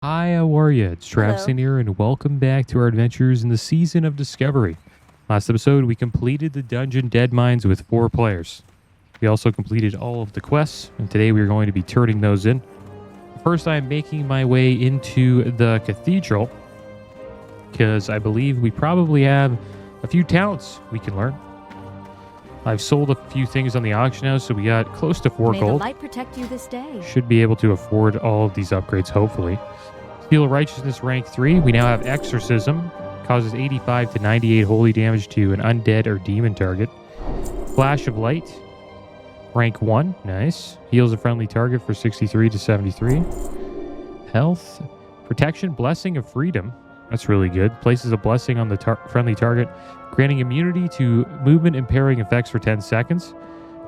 Hi, how are you? It's Hello. Traviseen here, and welcome back to our adventures in the Season of Discovery. Last episode, we completed the dungeon Dead Mines with 4 players. We also completed all of the quests, and today we are going to be turning those in. First, I'm making my way into the cathedral, because I believe we probably have a few talents we can learn. I've sold a few things on the auction house, so we got close to 4 May gold. the light protect you this day. Should be able to afford all of these upgrades, hopefully. Seal of Righteousness rank 3. We now have Exorcism. Causes 85 to 98 holy damage to an undead or demon target. Flash of Light. Rank 1. Nice. Heals a friendly target for 63 to 73. Health. Protection. Blessing of Freedom. That's really good. Places a blessing on the friendly target, granting immunity to movement impairing effects for 10 seconds.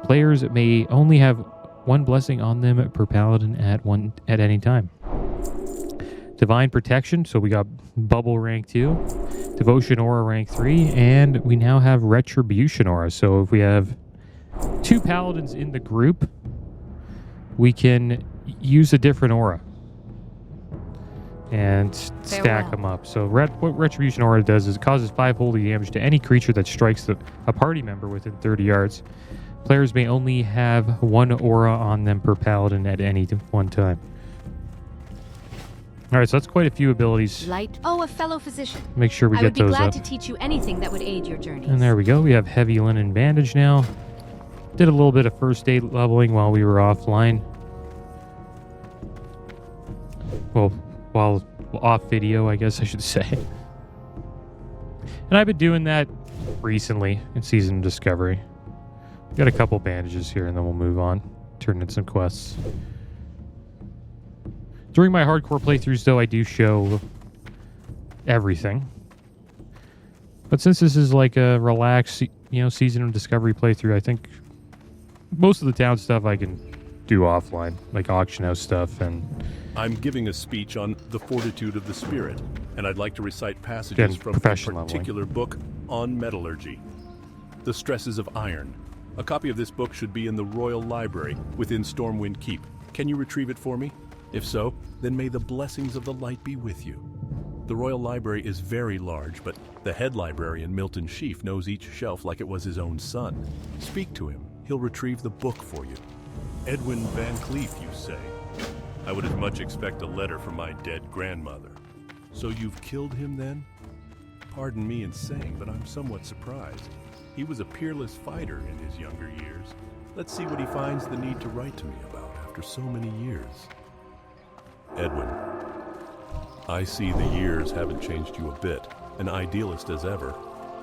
Players may only have 1 blessing on them per paladin at any time. Divine Protection, so we got Bubble rank 2, Devotion Aura rank 3, and we now have Retribution Aura. So if we have 2 paladins in the group, we can use a different aura and stack them up. So what Retribution Aura does is it causes 5 holy damage to any creature that strikes a party member within 30 yards. Players may only have 1 aura on them per paladin at any one time. All right, so that's quite a few abilities. Light. Oh, a fellow physician. Make sure we get those up. I would be glad to teach you anything that would aid your journeys. And there we go. We have Heavy Linen Bandage now. Did a little bit of first aid leveling while we were offline. Well, while off video, I guess I should say. And I've been doing that recently in Season of Discovery. Got a couple bandages here, and then we'll move on. Turn in some quests. During my hardcore playthroughs, though, I do show everything. But since this is like a relaxed, Season of Discovery playthrough, I think most of the town stuff I can do offline, like auction house stuff. And I'm giving a speech on the fortitude of the spirit, and I'd like to recite passages from a particular book on metallurgy. The Stresses of Iron. A copy of this book should be in the Royal Library within Stormwind Keep. Can you retrieve it for me? If so, then may the blessings of the light be with you. The Royal Library is very large, but the head librarian, Milton Sheaf, knows each shelf like it was his own son. Speak to him. He'll retrieve the book for you. Edwin Van Cleef, you say? I would as much expect a letter from my dead grandmother. So you've killed him then? Pardon me in saying, but I'm somewhat surprised. He was a peerless fighter in his younger years. Let's see what he finds the need to write to me about after so many years. Edwin, I see the years haven't changed you a bit. An idealist as ever,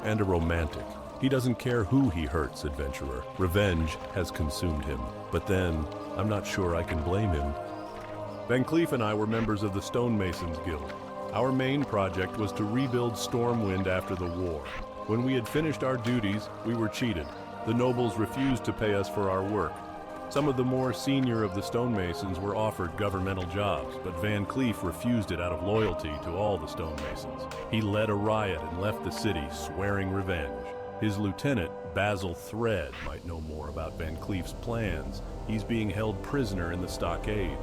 and a romantic. He doesn't care who he hurts, adventurer. Revenge has consumed him. But then, I'm not sure I can blame him. Van Cleef and I were members of the Stonemasons Guild. Our main project was to rebuild Stormwind after the war. When we had finished our duties, we were cheated. The nobles refused to pay us for our work. Some of the more senior of the stonemasons were offered governmental jobs, but Van Cleef refused it out of loyalty to all the stonemasons. He led a riot and left the city, swearing revenge. His lieutenant, Basil Thread, might know more about Van Cleef's plans. He's being held prisoner in the stockade.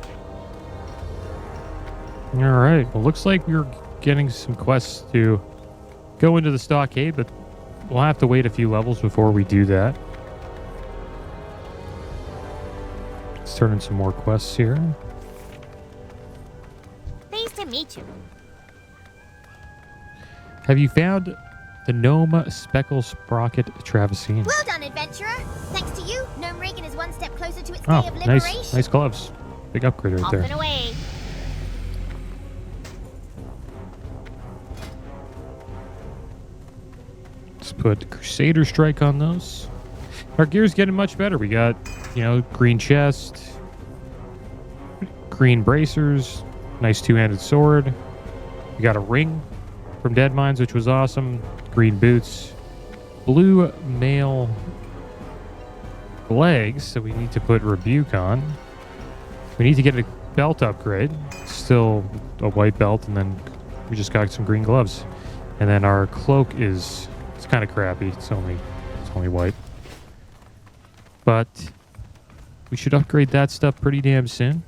all right, well, looks like we're getting some quests to go into the stockade, but we'll have to wait a few levels before we do that. Let's turn in some more quests here. Pleased to meet you. Have you found the Gnome Speckle Sprocket Traviseen? Well done, adventurer. Thanks to you, Gnome Reagan is one step closer to its day of liberation. Nice gloves. Big upgrade right Off there. and away. Let's put Crusader Strike on those. Our gear's getting much better. We got, green chest, green bracers, nice 2-handed sword. We got a ring from Dead Mines, which was awesome. Green boots, blue mail legs, so we need to put Rebuke on. We need to get a belt upgrade. Still a white belt, and then we just got some green gloves. And then our cloak it's kind of crappy. It's only white. But we should upgrade that stuff pretty damn soon.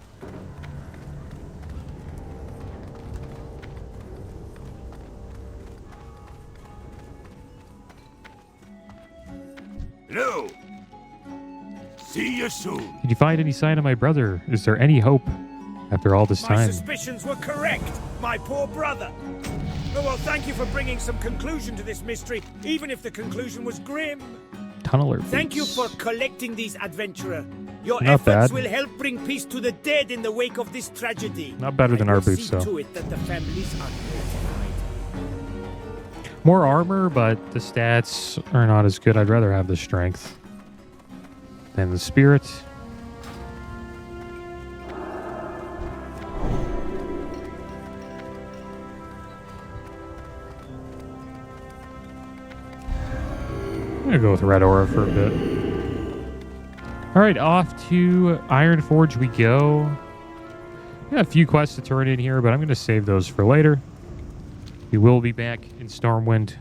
Hello. See you soon. Did you find any sign of my brother? Is there any hope after all this My time? suspicions were correct. My poor brother. Oh, well, thank you for bringing some conclusion to this mystery, even if the conclusion was grim. Tunneler. Thank you boots. for collecting these adventurer. Your Not efforts bad. will help bring peace to the dead in the wake of this tragedy. Not better than I our will boots, see though. to it that the families are notified. More armor, but the stats are not as good. I'd rather have the strength than the spirit. I'm gonna go with Red Aura for a bit. All right, off to Ironforge we go. We got a few quests to turn in here, but I'm gonna save those for later. We will be back in Stormwind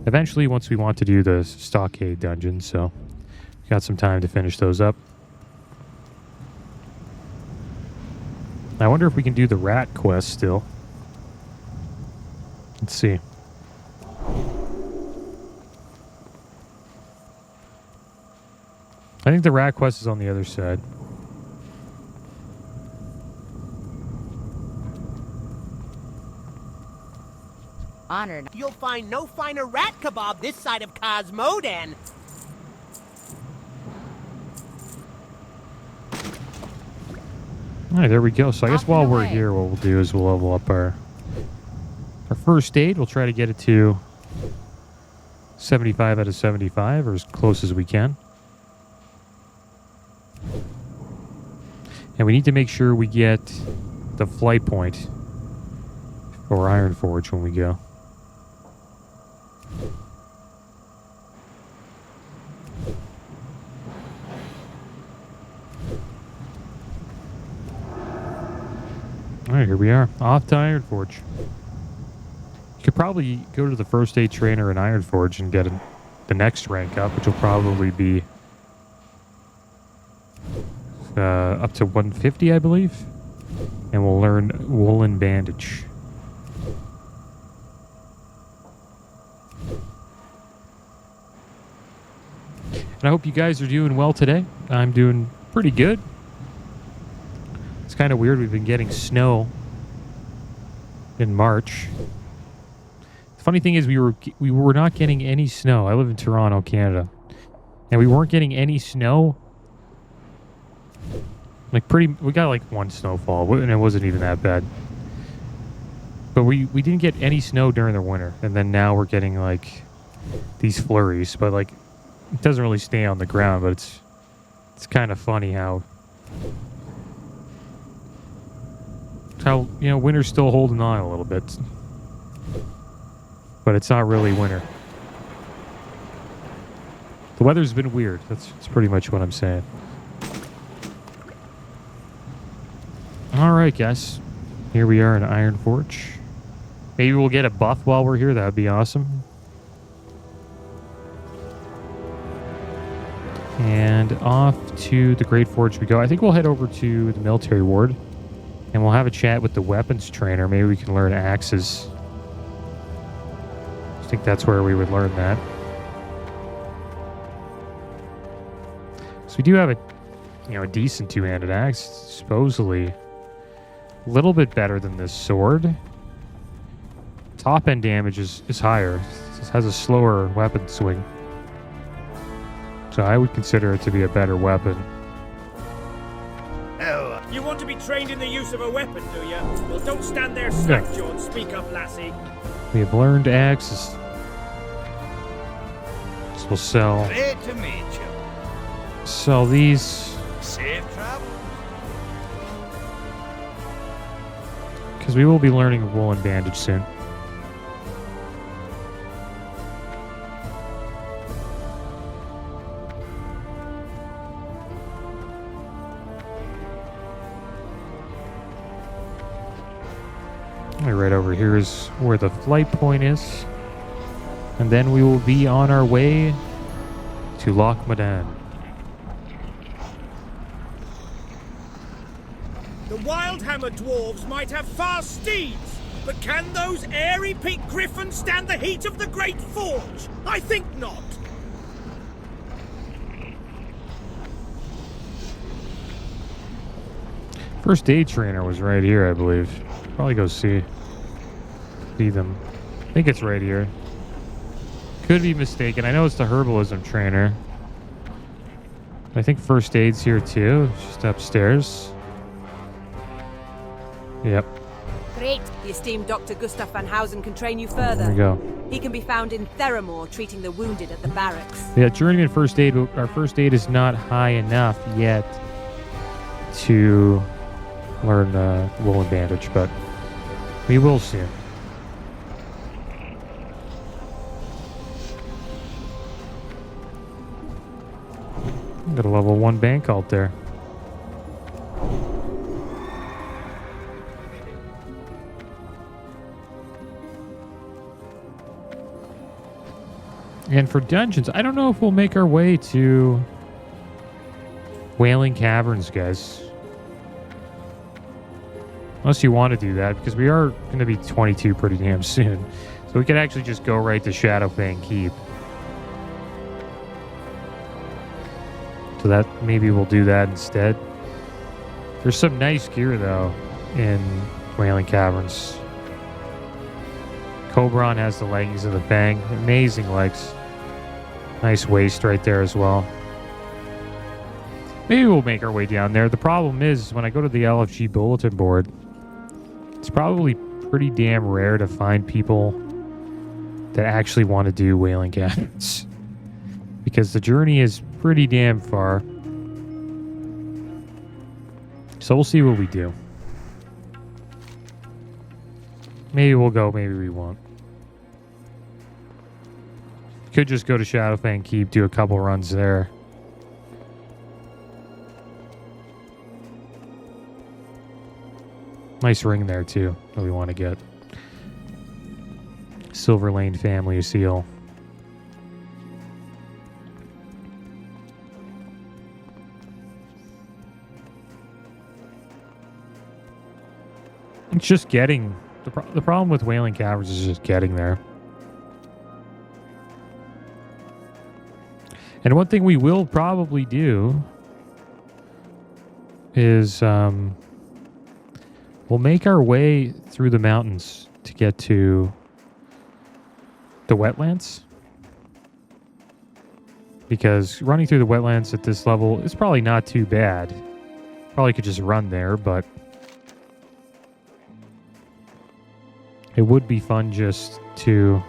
eventually once we want to do the Stockade dungeon, so we got some time to finish those up. I wonder if we can do the rat quest still. Let's see. I think the rat quest is on the other side. Honored. You'll find no finer rat kebab this side of Cosmodan. All right, there we go. So I guess Off while and we're away. here, what we'll do is we'll level up our first aid. We'll try to get it to 75 out of 75, or as close as we can. And we need to make sure we get the flight point for Ironforge when we go. All right, here we are, off to Ironforge. You could probably go to the first aid trainer in Ironforge and get the next rank up, which will probably be up to 150, I believe. And we'll learn Woolen Bandage. And I hope you guys are doing well today. I'm doing pretty good. It's kind of weird. We've been getting snow in March. The funny thing is we were not getting any snow. I live in Toronto, Canada. And we weren't getting any snow. We got like one snowfall, and it wasn't even that bad. But we didn't get any snow during the winter, and then now we're getting like these flurries, but like it doesn't really stay on the ground, but it's kind of funny how winter's still holding on a little bit. But it's not really winter. The weather's been weird. That's pretty much what I'm saying. All right, guys. Here we are in Ironforge. Maybe we'll get a buff while we're here. That would be awesome. And off to the Great Forge we go. I think we'll head over to the military ward. And we'll have a chat with the weapons trainer. Maybe we can learn axes. I think that's where we would learn that. So we do have a decent two-handed axe. Supposedly a little bit better than this sword. Top end damage is higher. This has a slower weapon swing. So I would consider it to be a better weapon. You want to be trained in the use of a weapon, do you? Well, don't stand there slack-jawed. Speak up, lassie. We have learned axes. So we'll sell. Great to meet you. Sell these. Safe travel. Because we will be learning Woolen Bandage soon. Right over here is where the flight point is. And then we will be on our way to Loch Madan. The Wildhammer dwarves might have fast steeds, but can those airy-peaked griffins stand the heat of the Great Forge? I think not. First aid trainer was right here, I believe. Probably go see them. I think it's right here. Could be mistaken. I know it's the herbalism trainer. I think first aid's here too. Just upstairs. Yep. Great. The esteemed Dr. Gustav van Housen can train you further. There we go. He can be found in Theramore treating the wounded at the barracks. Yeah, journeyman first aid. Our first aid is not high enough yet to learn woolen bandage, but we will soon. Got a level 1 bank alt there. And for dungeons, I don't know if we'll make our way to Wailing Caverns, guys. Unless you want to do that, because we are going to be 22 pretty damn soon. So we could actually just go right to Shadowfang Keep. So that maybe we'll do that instead. There's some nice gear, though, in Wailing Caverns. Cobron has the leggings of the Fang. Amazing legs. Nice waist right there as well. Maybe we'll make our way down there. The problem is, when I go to the LFG bulletin board, it's probably pretty damn rare to find people that actually want to do Wailing Caverns. Because the journey is pretty damn far. So we'll see what we do. Maybe we'll go, maybe we won't. Could just go to Shadowfang Keep, do a couple runs there. Nice ring there too that we want to get. Silver Lane Family Seal. It's just getting... The problem with Wailing Caverns is just getting there. And one thing we will probably do is we'll make our way through the mountains to get to the wetlands. Because running through the wetlands at this level is probably not too bad. Probably could just run there, but it would be fun just to,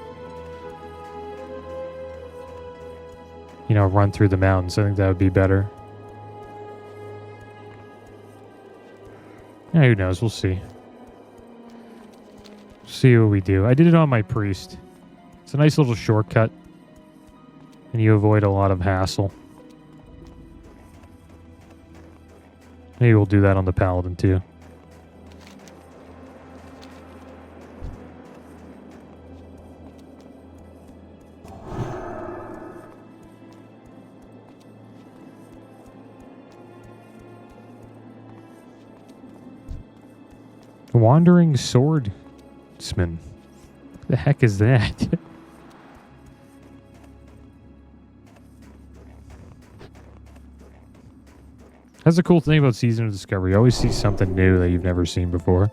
you know, run through the mountains. I think that would be better. Yeah, who knows? We'll see. See what we do. I did it on my priest. It's a nice little shortcut. And you avoid a lot of hassle. Maybe we'll do that on the Paladin too. Wandering Swordsman. The heck is that? That's the cool thing about Season of Discovery. You always see something new that you've never seen before.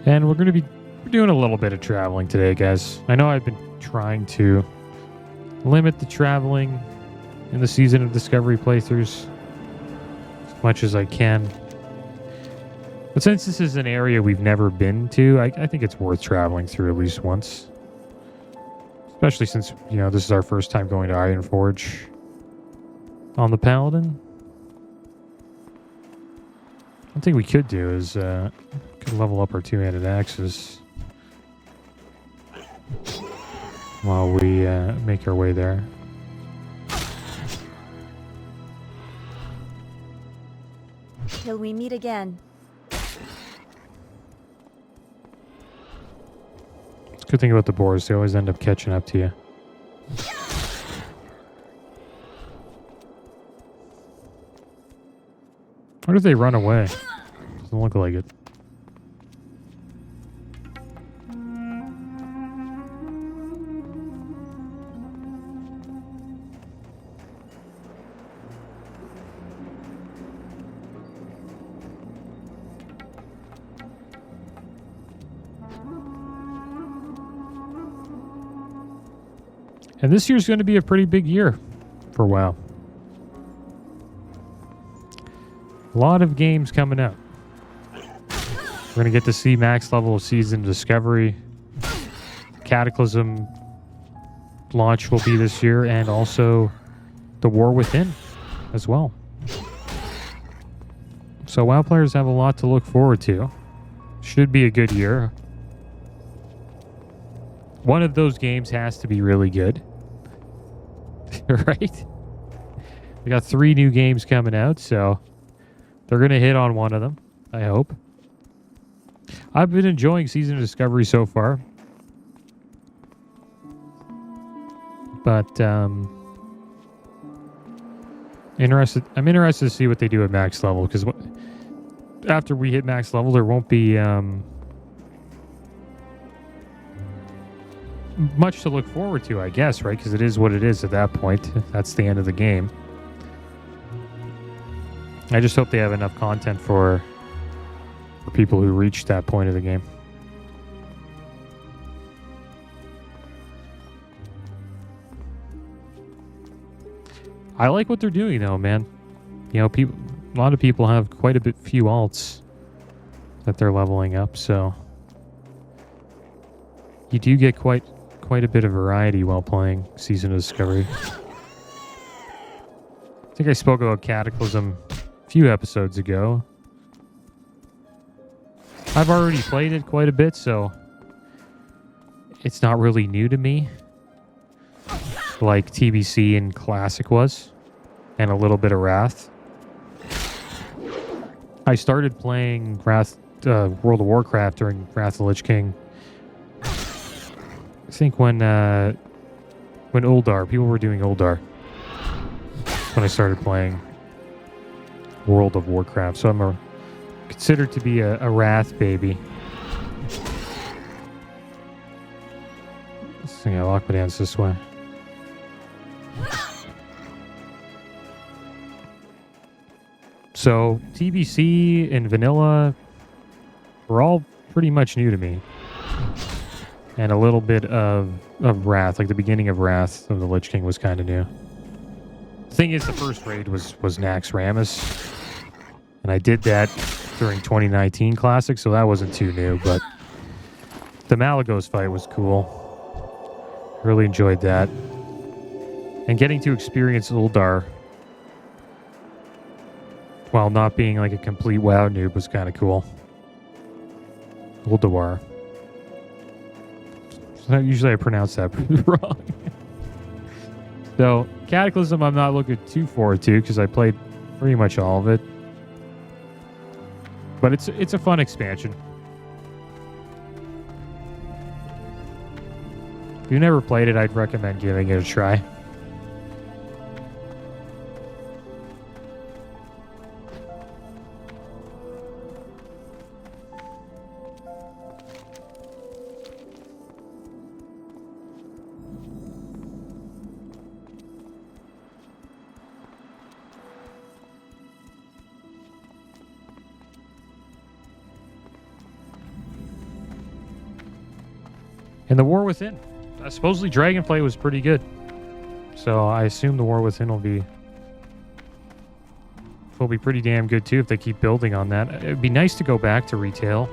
And we're doing a little bit of traveling today, guys. I know I've been trying to limit the traveling in the Season of Discovery playthroughs as much as I can. But since this is an area we've never been to, I think it's worth traveling through at least once. Especially since, you know, this is our first time going to Ironforge on the Paladin. One thing we could do is could level up our two-handed axes while we make our way there. Till we meet again. It's a good thing about the boars. They always end up catching up to you. What if they run away? Doesn't look like it. And this year's going to be a pretty big year for WoW. A lot of games coming out. We're going to get to see max level of Season Discovery. Cataclysm launch will be this year, and also the War Within as well. So WoW players have a lot to look forward to. Should be a good year. One of those games has to be really good. Right? We got 3 new games coming out, so they're going to hit on one of them, I hope. I've been enjoying Season of Discovery so far. But I'm interested to see what they do at max level, because after we hit max level, there won't be much to look forward to, I guess, right? Because it is what it is at that point. That's the end of the game. I just hope they have enough content for people who reach that point of the game. I like what they're doing, though, man. You know, a lot of people have quite a few alts that they're leveling up, so you do get quite a bit of variety while playing Season of Discovery. I think I spoke about Cataclysm a few episodes ago. I've already played it quite a bit, so it's not really new to me, like TBC and Classic was, and a little bit of Wrath. I started playing World of Warcraft during Wrath of the Lich King. I think when Uldar, people were doing Uldar. That's when I started playing World of Warcraft. So I'm considered to be a Wrath baby. Let's see, I lock my dance this way. So TBC and Vanilla were all pretty much new to me. And a little bit of Wrath, like the beginning of Wrath of the Lich King was kind of new. The thing is, the first raid was Nax Rammus. And I did that during 2019 Classic, so that wasn't too new. But the Malagos fight was cool. Really enjoyed that. And getting to experience Uldar while not being like a complete WoW noob was kind of cool. Uldawar. Usually I pronounce that wrong. So, Cataclysm I'm not looking too forward to because I played pretty much all of it. But it's a fun expansion. If you've never played it, I'd recommend giving it a try. And the War Within. Supposedly Dragonflight was pretty good. So I assume the War Within will be pretty damn good too if they keep building on that. It'd be nice to go back to retail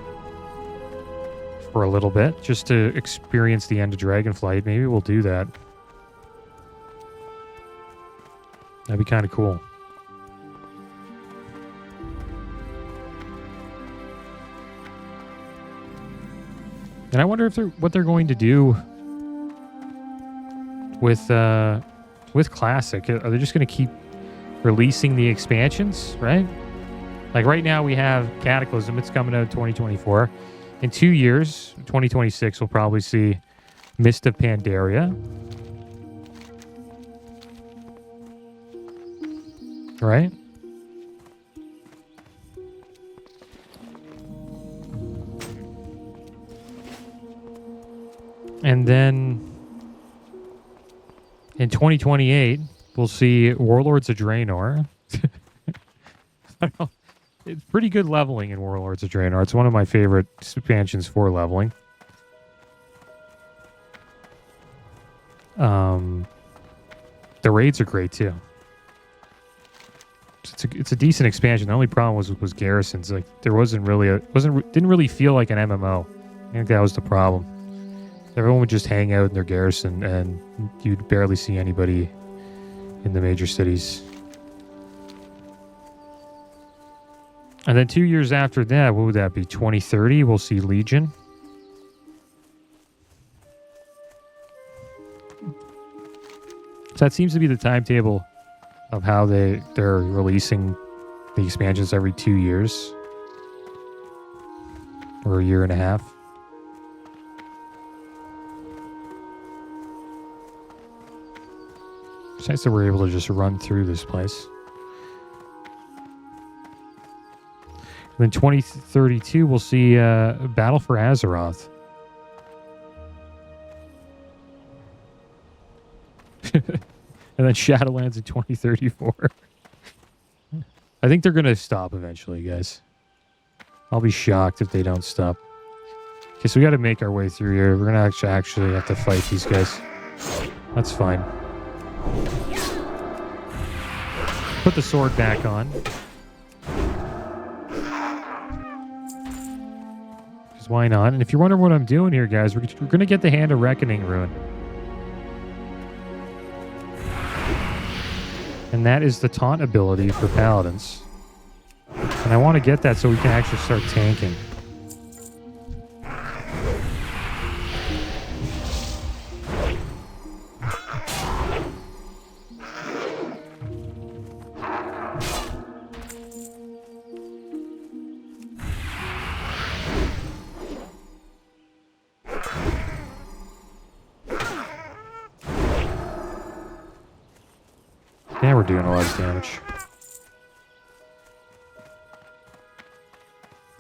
for a little bit just to experience the end of Dragonflight. Maybe we'll do that. That'd be kind of cool. And I wonder if what they're going to do with Classic. Are they just going to keep releasing the expansions, right? Like right now we have Cataclysm. It's coming out in 2024. In 2 years, 2026, we'll probably see Mist of Pandaria. Right? And then in 2028, we'll see Warlords of Draenor. I don't know. It's pretty good leveling in Warlords of Draenor. It's one of my favorite expansions for leveling. The raids are great too. It's a decent expansion. The only problem was garrisons. Like there didn't really feel like an MMO. I think that was the problem. Everyone would just hang out in their garrison, and you'd barely see anybody in the major cities. And then 2 years after that, what would that be? 2030, we'll see Legion. So that seems to be the timetable of how they're releasing the expansions every 2 years. Or a year and a half. It's nice that we're able to just run through this place. Then 2032, we'll see Battle for Azeroth. And then Shadowlands in 2034. I think they're going to stop eventually, guys. I'll be shocked if they don't stop. Okay, so we got to make our way through here. We're going to actually have to fight these guys. That's fine. Put the sword back on. Because why not? And if you're wondering what I'm doing here, guys, we're going to get the Hand of Reckoning rune. And that is the taunt ability for Paladins. And I want to get that so we can actually start tanking. Yeah, we're doing a lot of damage.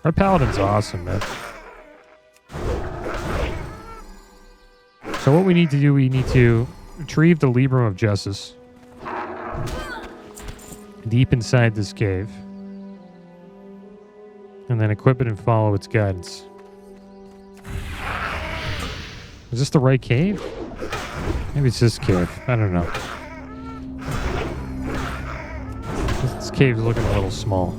Our Paladin's awesome, man. So what we need to do, we need to retrieve the Librum of Justice. Deep inside this cave. And then equip it and follow its guidance. Is this the right cave? Maybe it's this cave. I don't know. This cave's looking a little small.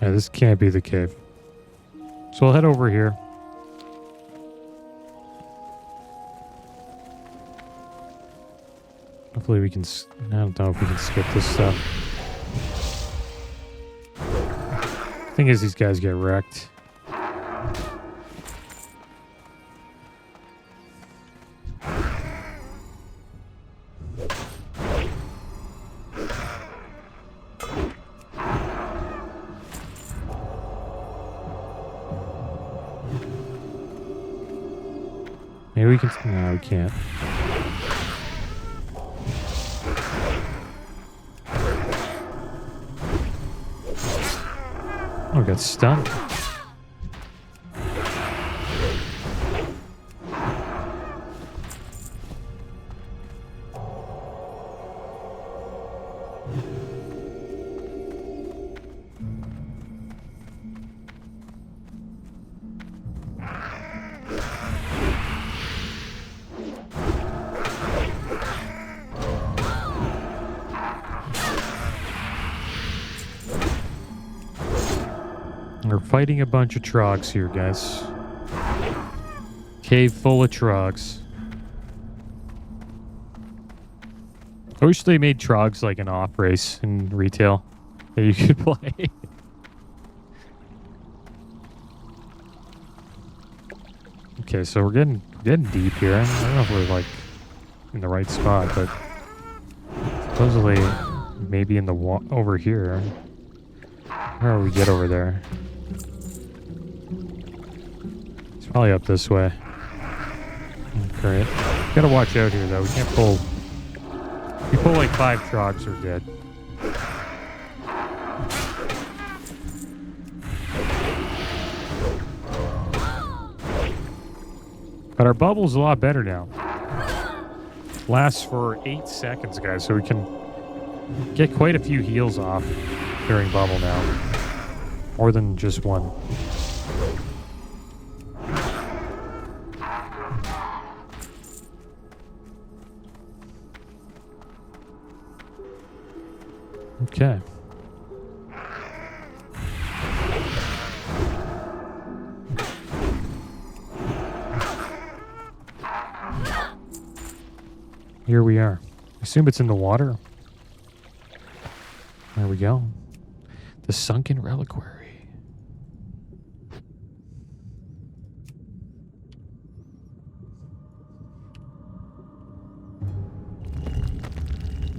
Yeah, this can't be the cave. So we'll head over here. Hopefully we can... I don't know if we can skip this stuff. The thing is, these guys get wrecked. Maybe we can... No, we can't. Oh, got stunned. We're fighting a bunch of trogs here, guys. Cave full of trogs. I wish they made trogs like an off race in retail that you could play. Okay, so we're getting deep here. I don't know if we're like in the right spot, but supposedly maybe in the over here. How do we get over there? It's probably up this way. Great. Gotta watch out here, though. We can't pull... If we pull like 5 trogs, we're dead. But our bubble's a lot better now. Lasts for 8 seconds, guys, so we can get quite a few heals off during bubble now. More than just one. Okay. Here we are. I assume it's in the water. There we go. The sunken reliquary.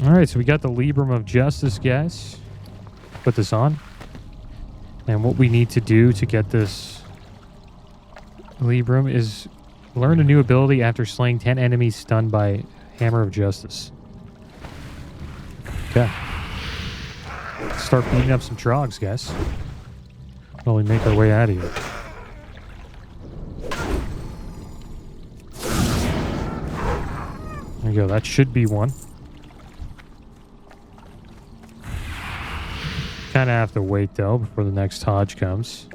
All right, so we got the Librum of Justice, guys. Put this on. And what we need to do to get this Librum is learn a new ability after slaying 10 enemies stunned by Hammer of Justice. Okay. Let's start beating up some trogs, guys. While we make our way out of here. There you go. That should be one. Kind of have to wait, though, before the next Hodge comes.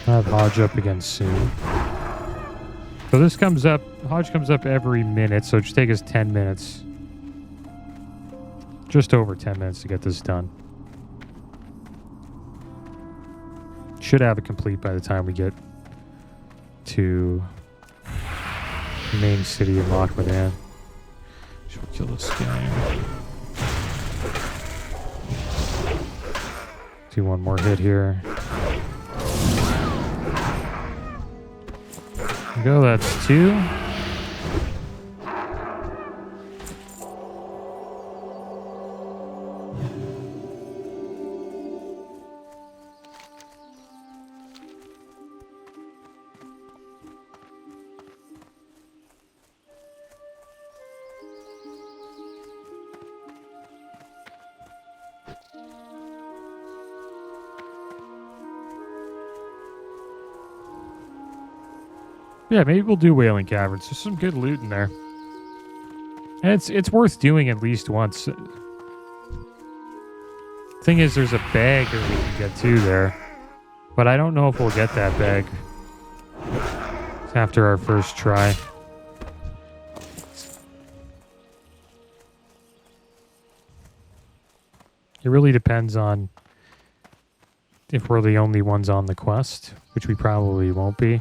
I'll have Hodge up again soon. So this comes up, Hodge comes up every minute, so it should take us 10 minutes. Just over 10 minutes to get this done. Should have it complete by the time we get to the main city of Lochmadan. Should we kill this guy? Do one more hit here. Go, that's 2. Yeah, maybe we'll do Wailing Caverns. There's some good loot in there. And it's worth doing at least once. Thing is, there's a bag that we can get to there. But I don't know if we'll get that bag after our first try. It really depends on if we're the only ones on the quest, which we probably won't be.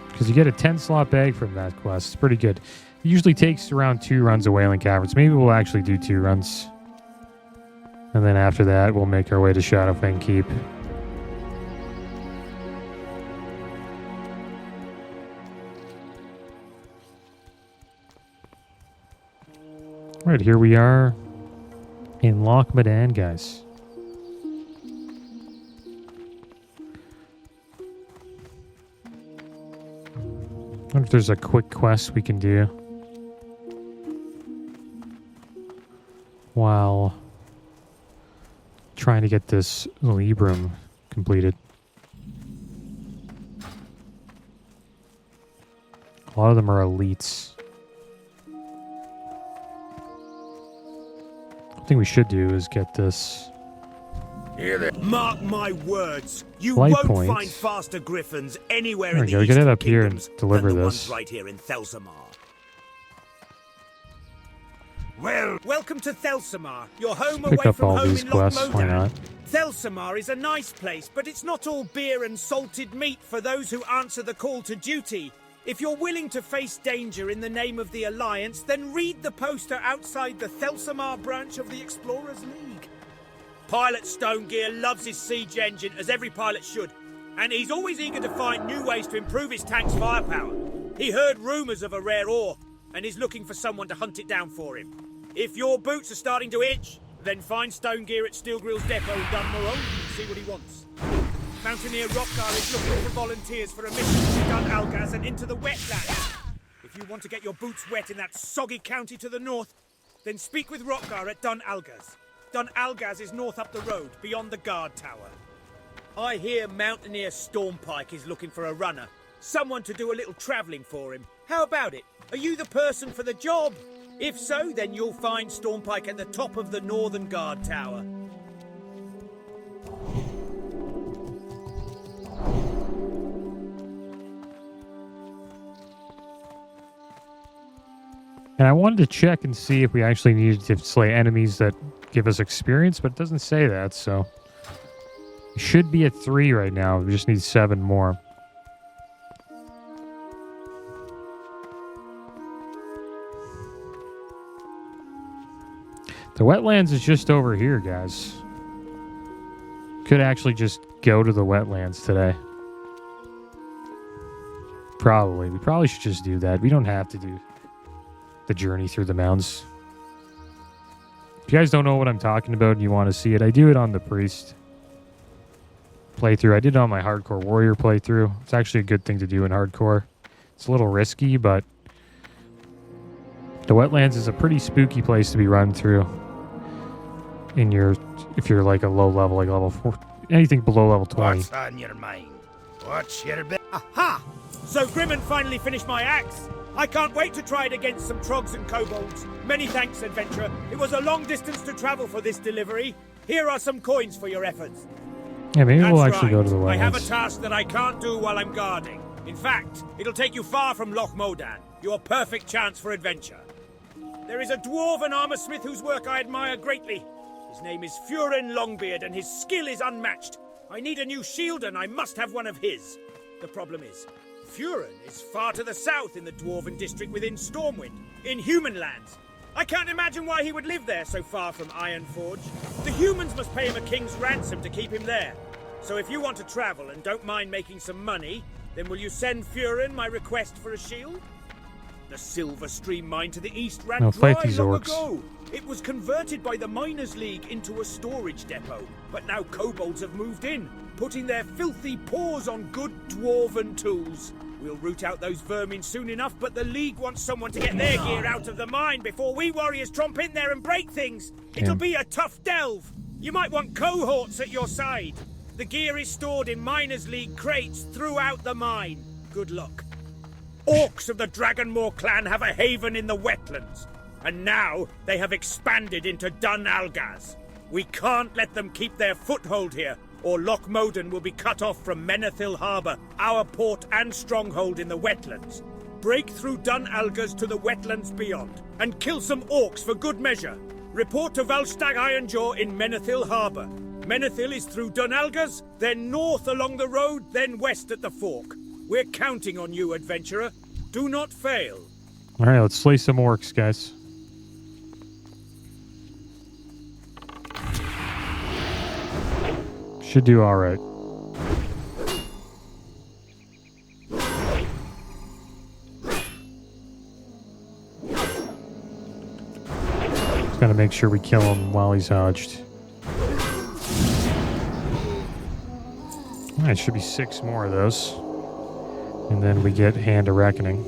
Because you get a 10-slot bag from that quest. It's pretty good. It usually takes around 2 runs of Wailing Caverns. Maybe we'll actually do 2 runs. And then after that, we'll make our way to Shadowfang Keep. Right, here we are in Lochmadan, guys. I wonder if there's a quick quest we can do while trying to get this Librum completed. A lot of them are elites. thing we should do is get this. Mark my words, you Light won't points. find faster griffins anywhere There in we the go. Get it Eastern up here and Kingdoms deliver than the this. ones right here in Thelsamar. Well, Welcome to Thelsamar, your home Pick away up from all home these in quests. Why Lochmodan. not? Thelsamar is a nice place, but it's not all beer and salted meat for those who answer the call to duty. If you're willing to face danger in the name of the Alliance, then read the poster outside the Thelsamar branch of the Explorers League. Pilot Stonegear loves his siege engine, as every pilot should, and he's always eager to find new ways to improve his tank's firepower. He heard rumours of a rare ore, and is looking for someone to hunt it down for him. If your boots are starting to itch, then find Stonegear at Steelgrill's depot in Dunmorrow and see what he wants. Mountaineer Rockgar is looking for volunteers for a mission to Dun Algaz and into the wetlands. If you want to get your boots wet in that soggy county to the north, then speak with Rockgar at Dun Algaz. Dun Algaz is north up the road, beyond the guard tower. I hear Mountaineer Stormpike is looking for a runner. Someone to do a little travelling for him. How about it? Are you the person for the job? If so, then you'll find Stormpike at the top of the northern guard tower. And I wanted to check and see if we actually needed to slay enemies that give us experience, but it doesn't say that, so... We should be at 3 right now. We just need 7 more. The wetlands is just over here, guys. Could actually just go to the wetlands today. Probably. We probably should just do that. We don't have to do the journey through the mountains. If you guys don't know what I'm talking about and you want to see it, I do it on the priest playthrough. I did it on my hardcore warrior playthrough. It's actually a good thing to do in hardcore. It's a little risky, but the wetlands is a pretty spooky place to be run through. If you're like a low level, like level 4, anything below level 20. what's on your mind? What's your bit? Aha! So Grimman finally finished my axe. I can't wait to try it against some trogs and kobolds. Many thanks, adventurer. It was a long distance to travel for this delivery. Here are some coins for your efforts. Yeah, maybe That's we'll actually right. go to the wetlands. I have a task that I can't do while I'm guarding. In fact, it'll take you far from Lochmodan. Your perfect chance for adventure. There is a dwarven armorsmith whose work I admire greatly. His name is Furin Longbeard, and his skill is unmatched. I need a new shield, and I must have one of his. The problem is, Furin is far to the south in the dwarven district within Stormwind, in human lands. I can't imagine why he would live there so far from Ironforge. The humans must pay him a king's ransom to keep him there. So if you want to travel and don't mind making some money, then will you send Furin my request for a shield? The Silver Stream mine to the east ran dry fight these long orcs. ago. It was converted by the Miners' League into a storage depot, but now kobolds have moved in, putting their filthy paws on good dwarven tools. We'll root out those vermin soon enough, but the League wants someone to get their gear out of the mine before we warriors tromp in there and break things. It'll be a tough delve. You might want cohorts at your side. The gear is stored in Miners' League crates throughout the mine. Good luck. Orcs of the Dragonmoor clan have a haven in the wetlands, and now they have expanded into Dun Algaz. We can't let them keep their foothold here, or Lochmodan will be cut off from Menethil Harbour, our port and stronghold in the wetlands. Break through Dun Algaz to the wetlands beyond, and kill some orcs for good measure. Report to Valstag Ironjaw in Menethil Harbour. Menethil is through Dun Algaz, then north along the road, then west at the fork. We're counting on you, adventurer. Do not fail. All right, let's slay some orcs, guys. Should do all right. Just gotta make sure we kill him while he's hodged. All right, should be 6 more of those. And then we get Hand of Reckoning.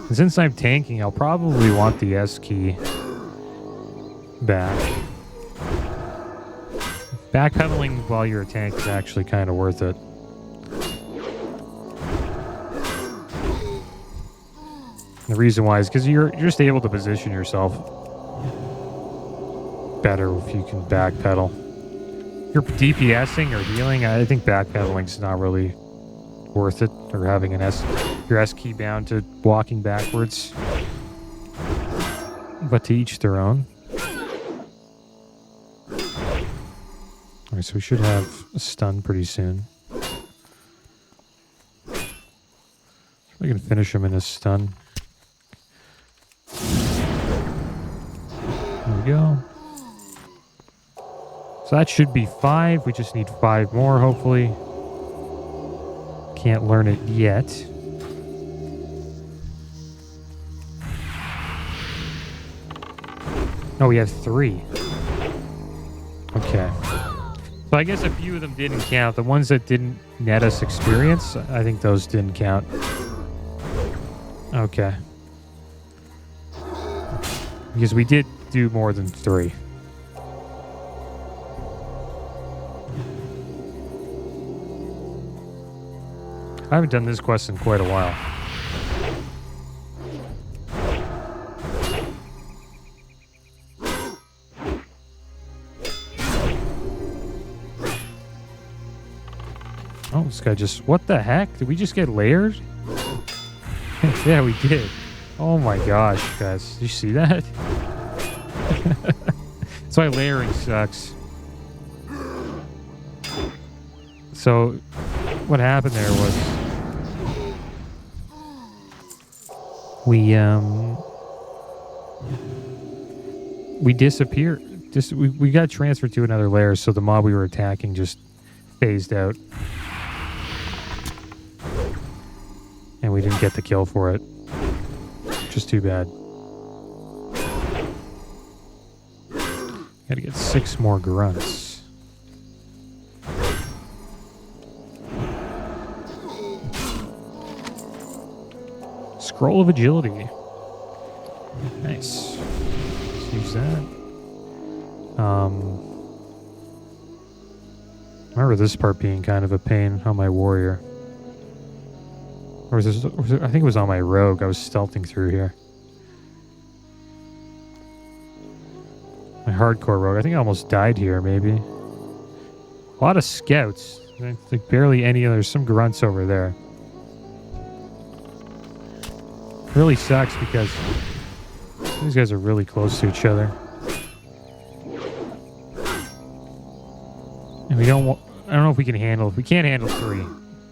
And since I'm tanking, I'll probably want the S key back. Backpedaling while you're a tank is actually kind of worth it. The reason why is because you're just able to position yourself better if you can backpedal. If you're DPSing or healing, I think backpedaling's not really worth it, or having your S key bound to walking backwards. But to each their own. Alright, so we should have a stun pretty soon. We can finish him in a stun. There we go. So that should be 5. We just need 5 more, hopefully. Can't learn it yet. Oh, we have 3. Okay. So I guess a few of them didn't count. The ones that didn't net us experience, I think those didn't count. Okay. Because we did do more than 3. I haven't done this quest in quite a while. Oh, this guy just... What the heck? Did we just get layered? Yeah, we did. Oh my gosh, guys. Did you see that? That's why layering sucks. So, what happened there was... We disappeared. We got transferred to another layer, so the mob we were attacking just phased out. And we didn't get the kill for it. Just too bad. Gotta get 6 more grunts. Scroll of Agility. Nice. Let's use that. Remember this part being kind of a pain on my warrior. Or was this, I think it was on my rogue. I was stealthing through here. My hardcore rogue. I think I almost died here, maybe. A lot of scouts. Like barely any other. There's some grunts over there. Really sucks because these guys are really close to each other. And we don't want... I don't know if we can handle... We can't handle 3.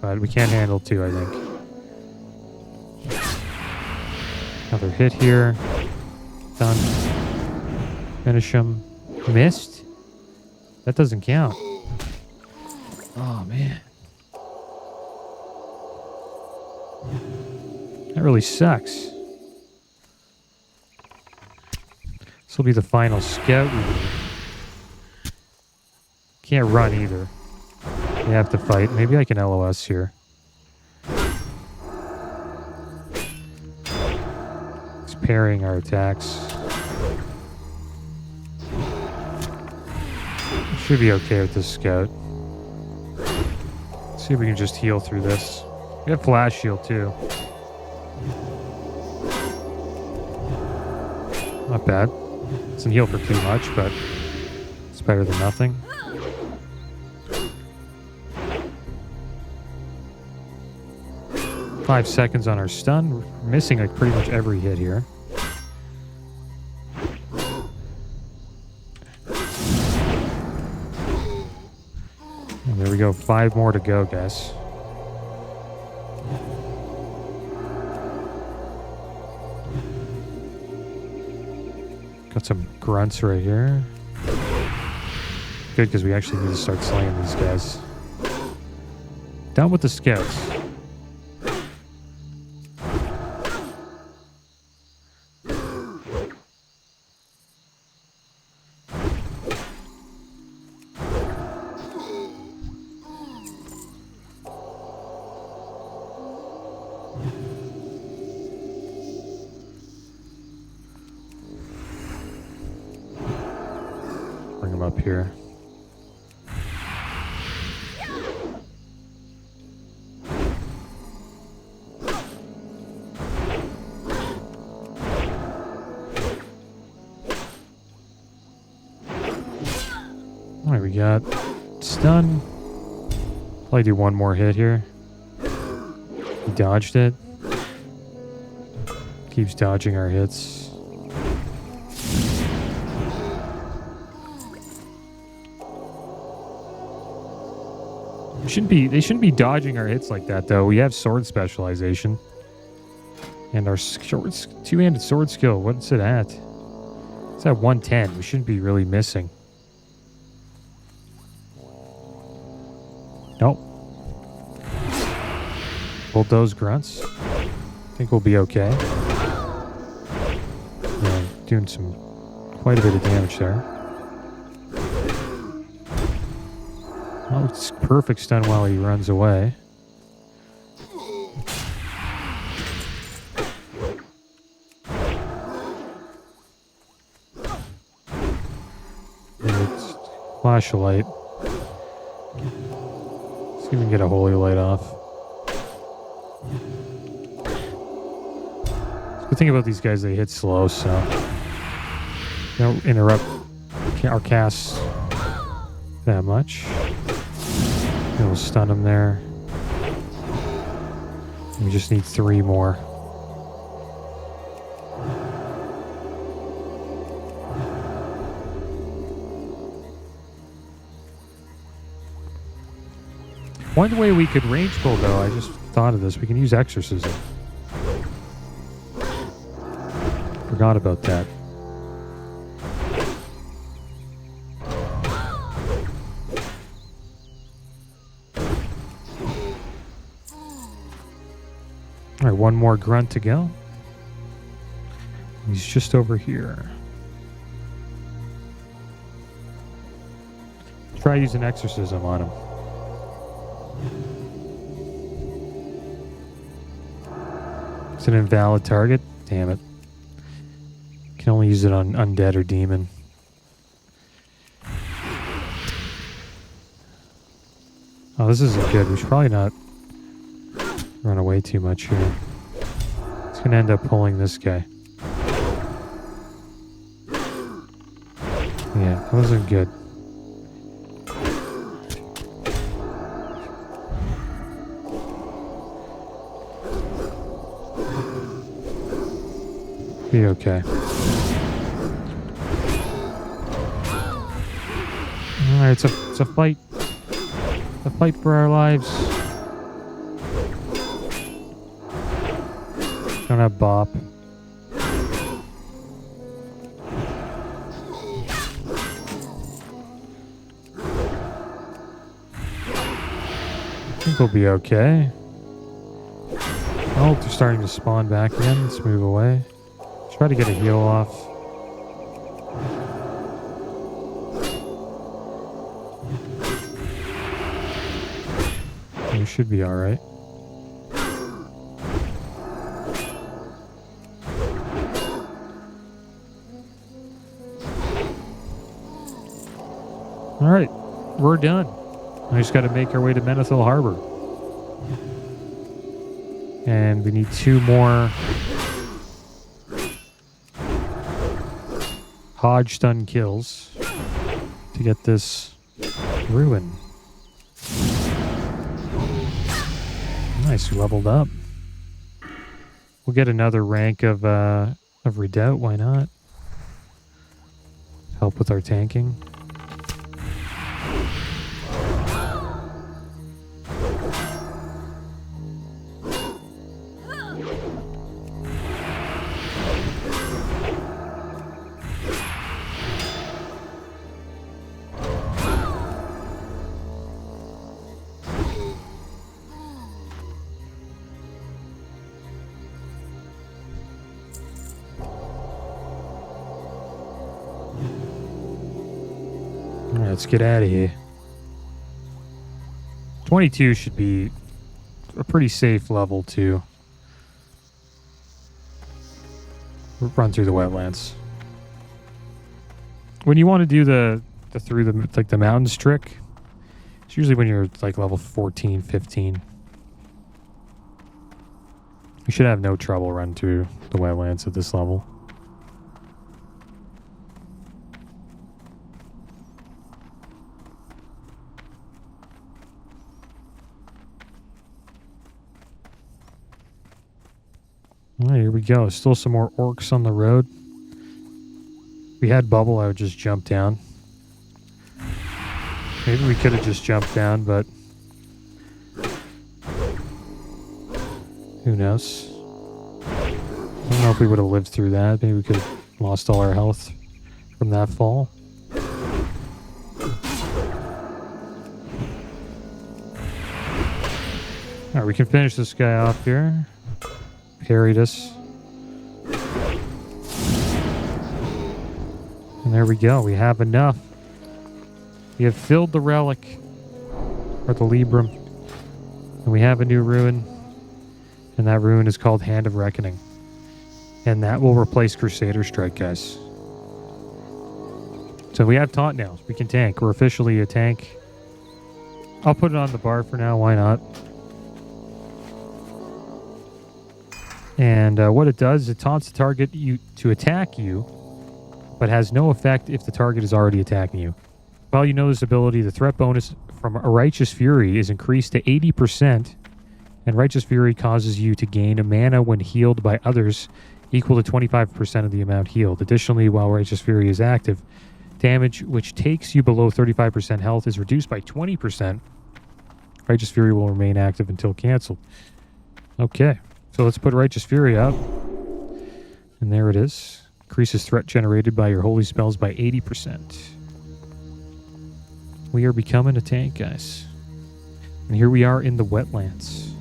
But we can handle 2, I think. Another hit here. Done. Finish him. Missed? That doesn't count. Oh, man. That really sucks. This will be the final scout. Can't run either. We have to fight. Maybe I can LOS here. It's parrying our attacks. Should be okay with this scout. Let's see if we can just heal through this. We have flash shield too. Not bad. Doesn't heal for too much, but it's better than nothing. Five seconds on our stun. We're missing like pretty much every hit here. And there we go. 5 more to go, guys. Got some grunts right here. Good, because we actually need to start slaying these guys. Down with the scouts. Bring them up here. Alright, we got stun. Probably do one more hit here. He dodged it. Keeps dodging our hits. They shouldn't be dodging our hits like that, though. We have sword specialization. And our two-handed sword skill, what's it at? It's at 110. We shouldn't be really missing. Nope. Hold those grunts. I think we'll be okay. Yeah, doing quite a bit of damage there. Oh, it's perfect stun while he runs away. Let's flash a light. Let's see if we can get a holy light off. The thing about these guys, they hit slow, so they don't interrupt our casts that much. We'll stun them there. We just need 3 more. One way we could range pull, though, I just thought of this. We can use exorcism. Forgot about that. All right, one more grunt to go. He's just over here. Try using exorcism on him. It's an invalid target. Damn it. Can only use it on undead or demon. Oh, this isn't good. We should probably not run away too much here. It's going to end up pulling this guy. Yeah, that wasn't good. Be okay. Alright, it's a fight. A fight for our lives. Don't have bop. I think we'll be okay. Oh, they're starting to spawn back in. Let's move away. Try to get a heal off. We should be alright. Alright, we're done. We just got to make our way to Menethil Harbor. And we need 2 more Hodge stun kills to get this ruin. Nice, we leveled up. We'll get another rank of Redoubt, why not? Help with our tanking. Let's get out of here. 22 should be a pretty safe level too. We'll run through the wetlands. When you want to do the mountains trick, it's usually when you're like level 14, 15. You should have no trouble running through the wetlands at this level. here we go. Still some more orcs on the road. If we had bubble, I would just jump down. Maybe we could have just jumped down, but who knows? I don't know if we would have lived through that. Maybe we could have lost all our health from that fall. Alright, we can finish this guy off here. Parried us. And there we go. We have enough. We have filled the relic, or the Librum. And we have a new ruin. And that ruin is called Hand of Reckoning. And that will replace Crusader Strike, guys. So we have taunt now. We can tank. We're officially a tank. I'll put it on the bar for now. Why not? And what it does, it taunts the target to attack you, but has no effect if the target is already attacking you. While you know this ability, the threat bonus from a Righteous Fury is increased to 80%, and Righteous Fury causes you to gain a mana when healed by others equal to 25% of the amount healed. Additionally, while Righteous Fury is active, damage which takes you below 35% health is reduced by 20%. Righteous Fury will remain active until canceled. Okay. So let's put Righteous Fury up. And there it is. Increases threat generated by your holy spells by 80%. We are becoming a tank, guys. And here we are in the wetlands.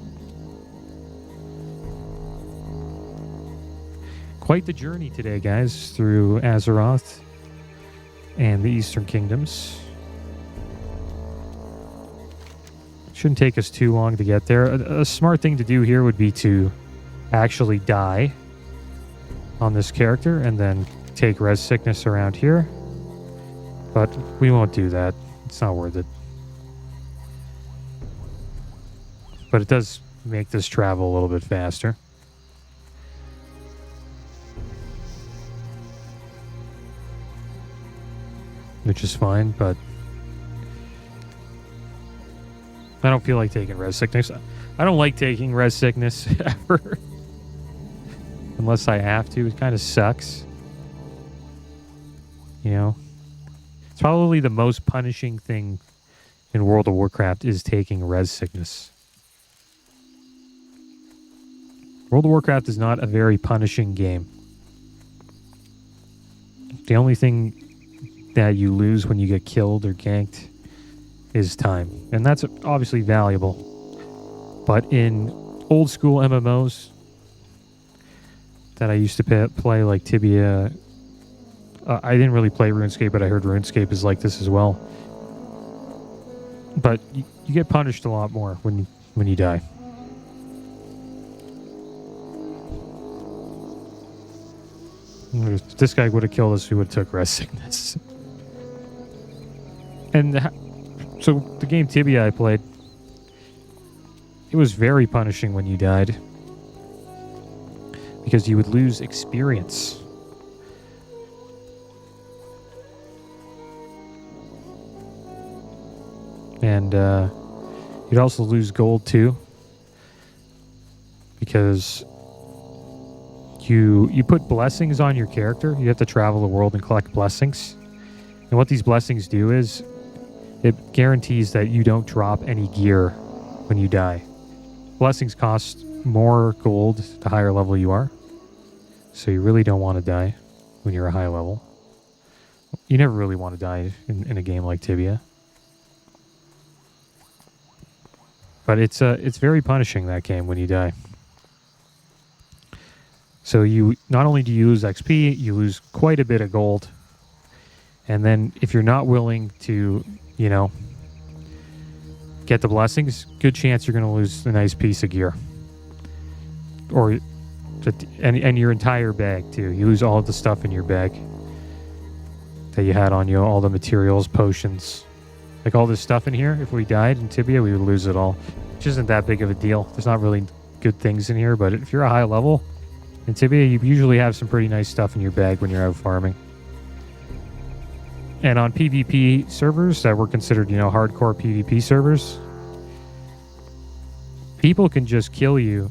Quite the journey today, guys, through Azeroth and the Eastern Kingdoms. Shouldn't take us too long to get there. A smart thing to do here would be to actually die on this character and then take res sickness around here. But we won't do that. It's not worth it. But it does make this travel a little bit faster. Which is fine, but I don't feel like taking res sickness. I don't like taking res sickness ever. Unless I have to. It kind of sucks. You know? It's probably the most punishing thing in World of Warcraft is taking res sickness. World of Warcraft is not a very punishing game. The only thing that you lose when you get killed or ganked is time. And that's obviously valuable. But in old school MMOs that I used to play, like Tibia, I didn't really play RuneScape, but I heard RuneScape is like this as well. But you get punished a lot more when you die. If this guy would have killed us, we would have took rest sickness. And so the game Tibia I played, it was very punishing when you died. Because you would lose experience. And you'd also lose gold too. Because you put blessings on your character. You have to travel the world and collect blessings. And what these blessings do is it guarantees that you don't drop any gear when you die. Blessings cost more gold the higher level you are. So you really don't want to die when you're a high level. You never really want to die in a game like Tibia. But it's very punishing, that game, when you die. So you not only do you lose XP, you lose quite a bit of gold. And then if you're not willing to, get the blessings, good chance you're going to lose a nice piece of gear. And your entire bag too. You lose all of the stuff in your bag that you had on you, all the materials, potions. Like all this stuff in here, if we died in Tibia, we would lose it all. Which isn't that big of a deal. There's not really good things in here, but if you're a high level in Tibia, you usually have some pretty nice stuff in your bag when you're out farming. And on PvP servers that were considered, hardcore PvP servers, people can just kill you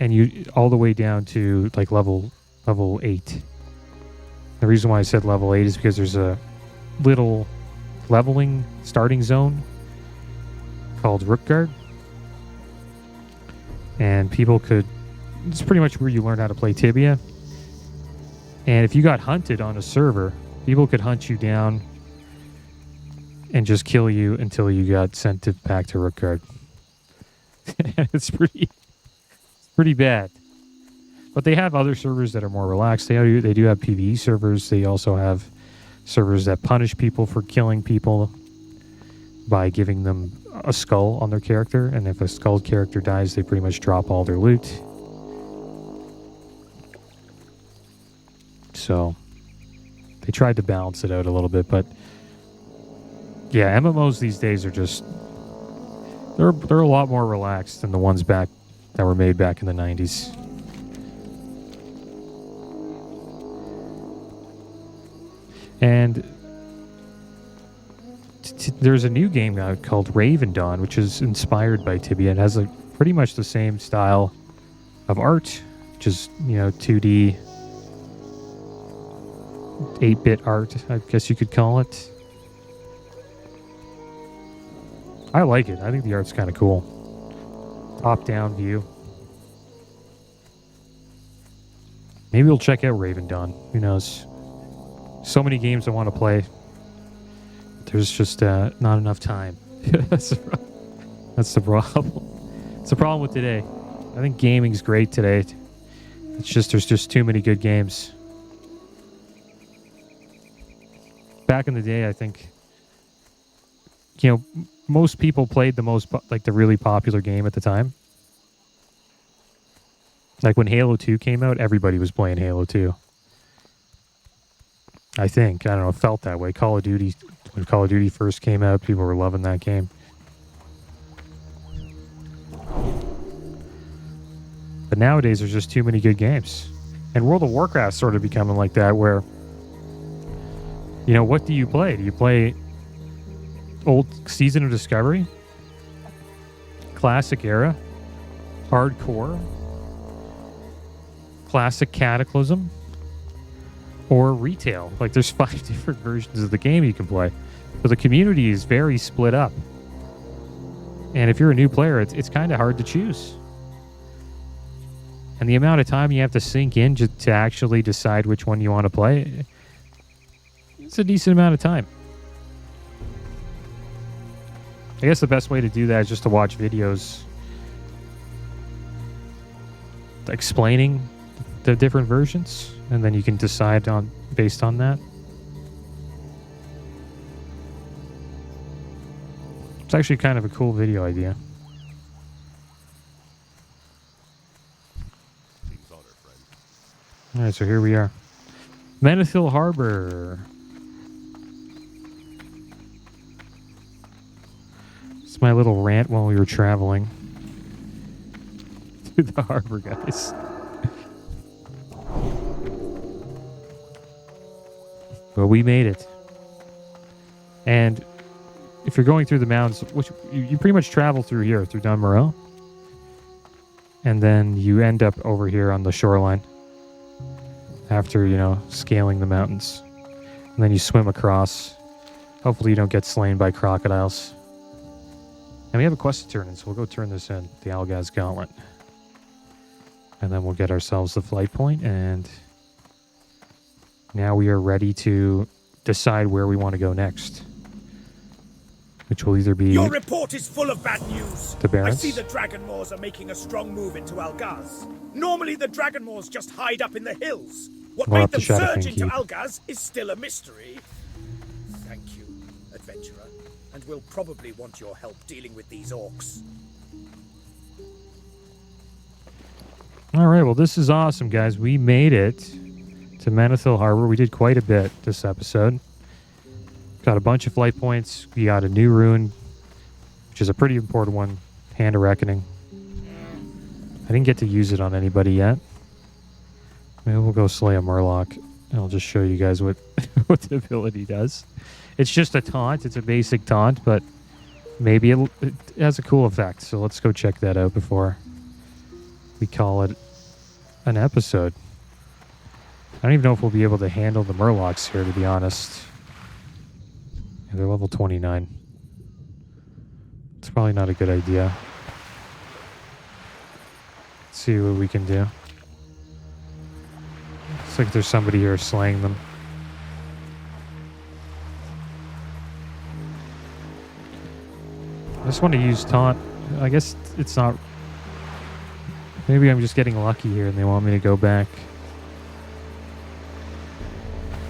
and you all the way down to like level 8. The reason why I said level 8 is because there's a little leveling starting zone called Rookguard, and it's pretty much where you learn how to play Tibia. And if you got hunted on a server, people could hunt you down and just kill you until you got sent back to Rookguard. It's pretty bad. But they have other servers that are more relaxed. They do have PvE servers. They also have servers that punish people for killing people by giving them a skull on their character. And if a skull character dies, they pretty much drop all their loot. So they tried to balance it out a little bit. But yeah, MMOs these days are just... They're a lot more relaxed than the ones that were made back in the 90s. And there's a new game out called Raven Dawn, which is inspired by Tibia. It has pretty much the same style of art, which is 2D, 8-bit art, I guess you could call it. I like it. I think the art's kind of cool. Top-down view. Maybe we'll check out Raven Dawn. Who knows? So many games I want to play. There's just not enough time. That's the problem. It's the problem with today. I think gaming's great today. It's just there's just too many good games. Back in the day, I think most people played the really popular game at the time. Like when Halo 2 came out, everybody was playing Halo 2. I don't know, it felt that way. When Call of Duty first came out, people were loving that game. But nowadays, there's just too many good games. And World of Warcraft sort of becoming like that, where, what do you play? Do you play old Season of Discovery? Classic Era? Hardcore? Classic Cataclysm? Or retail? Like, there's 5 different versions of the game you can play. So the community is very split up. And if you're a new player, it's kind of hard to choose. And the amount of time you have to sink in to actually decide which one you want to play, it's a decent amount of time. I guess the best way to do that is just to watch videos explaining the different versions, and then you can decide based on that. It's actually kind of a cool video idea. Alright, so here we are. Menethil Harbor. It's my little rant while we were traveling to the harbor, guys. But we made it. And if you're going through the mountains, which you pretty much travel through here, through Dunmoreau, and then you end up over here on the shoreline after, scaling the mountains. And then you swim across. Hopefully you don't get slain by crocodiles. And we have a quest to turn in, so we'll go turn this in, the Algaz Gauntlet. And then we'll get ourselves the flight point, and now we are ready to decide where we want to go next. Which will either be... Your report is full of bad news. The Barrens. I see the Dragonmoors are making a strong move into Algaz. Normally the Dragonmoors just hide up in the hills. What Or made up the them surge Shadowfang into Keep. Algaz is still a mystery. Thank you, adventurer. And we'll probably want your help dealing with these orcs. Alright, well this is awesome, guys. We made it to Menethil Harbor. We did quite a bit this episode. Got a bunch of flight points. We got a new rune, which is a pretty important one. Hand of Reckoning. I didn't get to use it on anybody yet. Maybe we'll go slay a Murloc. And I'll just show you guys what, what the ability does. It's just a taunt. It's a basic taunt, but maybe it has a cool effect. So let's go check that out before we call it an episode. I don't even know if we'll be able to handle the Murlocs here, to be honest. Yeah, they're level 29. It's probably not a good idea. Let's see what we can do. Looks like there's somebody here slaying them. I just want to use taunt. I guess it's not... Maybe I'm just getting lucky here and they want me to go back.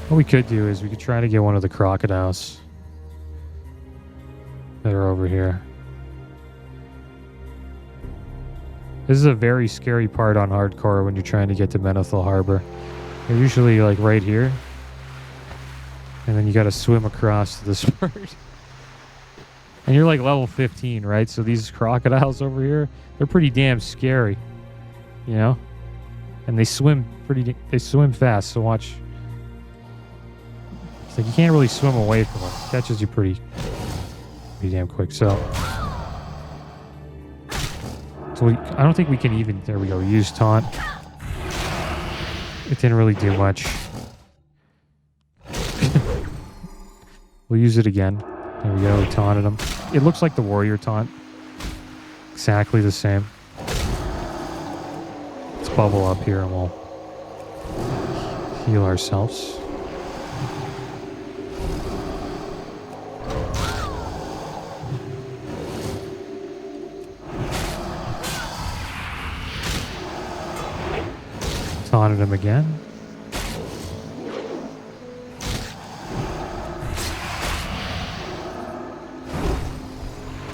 What we could do is we could try to get one of the crocodiles that are over here. This is a very scary part on hardcore when you're trying to get to Menethil Harbor. They're usually like right here. And then you got to swim across to this part. And you're like level 15, right? So these crocodiles over here, they're pretty damn scary. You know? And they swim fast, so watch. It's like you can't really swim away from them. It catches you pretty damn quick. So I don't think we can even, there we go, use taunt. It didn't really do much. We'll use it again. There we go, we taunted him. It looks like the warrior taunt. Exactly the same. Let's bubble up here and we'll heal ourselves. Taunted him again.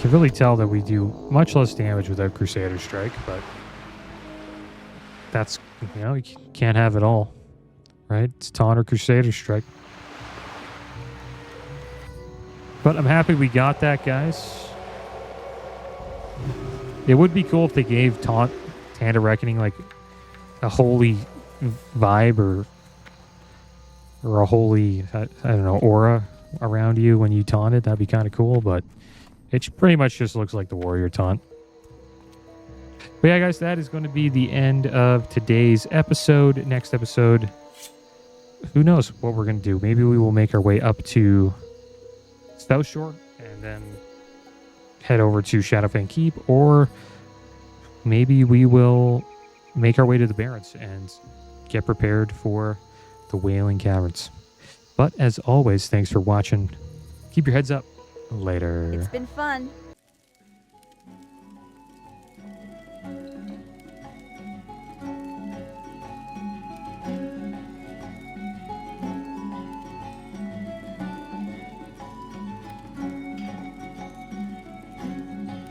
Can really tell that we do much less damage without Crusader Strike, but that's, you know, you can't have it all, right? It's taunt or Crusader Strike. But I'm happy we got that, guys. It would be cool if they gave Taunt, Hand of Reckoning, like a holy vibe or a holy, I don't know, aura around you when you taunted. That'd be kind of cool, but it pretty much just looks like the warrior taunt. But yeah, guys, that is going to be the end of today's episode. Next episode, who knows what we're going to do. Maybe we will make our way up to South Shore and then head over to Shadowfang Keep, or maybe we will make our way to the Barrens and get prepared for the Wailing Caverns. But as always, thanks for watching. Keep your heads up. Later. It's been fun.